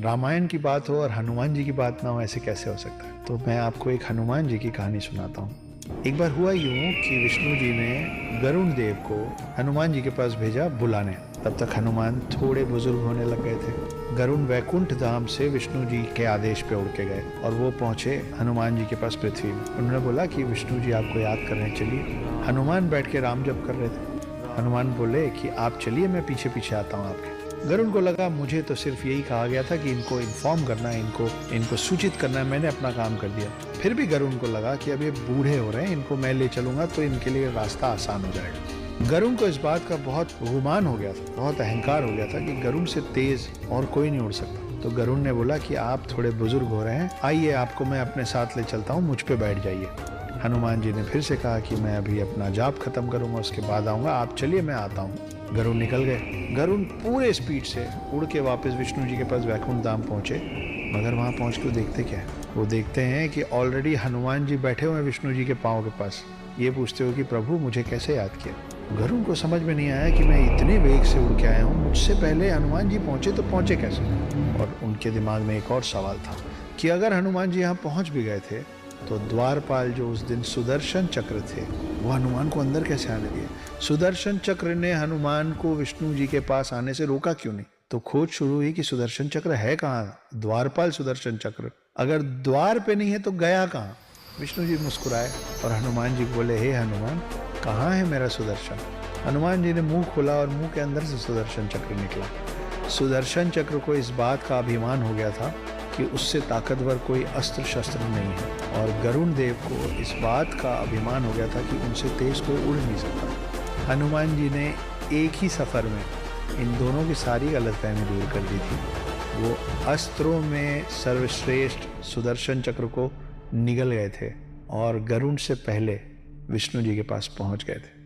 रामायण की बात हो और हनुमान जी की बात ना हो, ऐसे कैसे हो सकता है। तो मैं आपको एक हनुमान जी की कहानी सुनाता हूँ। एक बार हुआ यूं कि विष्णु जी ने गरुण देव को हनुमान जी के पास भेजा बुलाने। तब तक हनुमान थोड़े बुजुर्ग होने लग गए थे। गरुण वैकुंठ धाम से विष्णु जी के आदेश पे उड़ के गए और वो पहुंचे हनुमान जी के पास पृथ्वी में। उन्होंने बोला कि विष्णु जी आपको याद कर रहे हैं, चलिए। हनुमान बैठ के राम जप कर रहे थे। हनुमान बोले कि आप चलिए, मैं पीछे पीछे आता हूँ आपके। गरुण को लगा मुझे तो सिर्फ यही कहा गया था कि इनको इन्फॉर्म करना है, इनको सूचित करना है, मैंने अपना काम कर दिया। फिर भी गरुण को लगा कि अब ये बूढ़े हो रहे हैं, इनको मैं ले चलूंगा तो इनके लिए रास्ता आसान हो जाएगा। गरुण को इस बात का बहुत गुमान हो गया था, बहुत अहंकार हो गया था कि गरुण से तेज और कोई नहीं उड़ सकता। तो गरुण ने बोला कि आप थोड़े बुजुर्ग हो रहे हैं, आइए आपको मैं अपने साथ ले चलता हूँ, मुझ पे बैठ जाइए। हनुमान जी ने फिर से कहा कि मैं अभी अपना जाप खत्म करूंगा, उसके बाद आऊंगा, आप चलिए मैं आता हूँ। गरुण निकल गए। गरुण पूरे स्पीड से उड़ के वापस विष्णु जी के पास वैकुंठ धाम पहुंचे। मगर वहां पहुंच के देखते क्या है, वो देखते हैं कि ऑलरेडी हनुमान जी बैठे हुए हैं विष्णु जी के पांव के पास। ये पूछते हो कि प्रभु मुझे कैसे याद किया। गरुण को समझ में नहीं आया कि मैं इतने वेग से उड़ के आया हूँ, मुझसे पहले हनुमान जी पहुंचे तो पहुंचे कैसे। और उनके दिमाग में एक और सवाल था कि अगर हनुमान जी यहाँ पहुंच भी गए थे तो द्वारपाल जो उस दिन सुदर्शन चक्र थे वो हनुमान को अंदर कैसे आने दिए। सुदर्शन चक्र ने हनुमान को विष्णु जी के पास आने से रोका क्यों नहीं। तो खोज शुरू हुई कि सुदर्शन चक्र है कहाँ, द्वारपाल सुदर्शन चक्र अगर द्वार पे नहीं है तो गया कहाँ। विष्णु जी मुस्कुराए और हनुमान जी बोले, हे हनुमान, कहाँ है मेरा सुदर्शन। हनुमान जी ने मुंह खोला और मुंह के अंदर से सुदर्शन चक्र निकला। सुदर्शन चक्र को इस बात का अभिमान हो गया था कि उससे ताकतवर कोई अस्त्र शस्त्र नहीं है, और गरुण देव को इस बात का अभिमान हो गया था कि उनसे तेज कोई उड़ नहीं सकता। हनुमान जी ने एक ही सफर में इन दोनों की सारी गलतफहमी दूर कर दी थी। वो अस्त्रों में सर्वश्रेष्ठ सुदर्शन चक्र को निगल गए थे और गरुण से पहले विष्णु जी के पास पहुंच गए थे।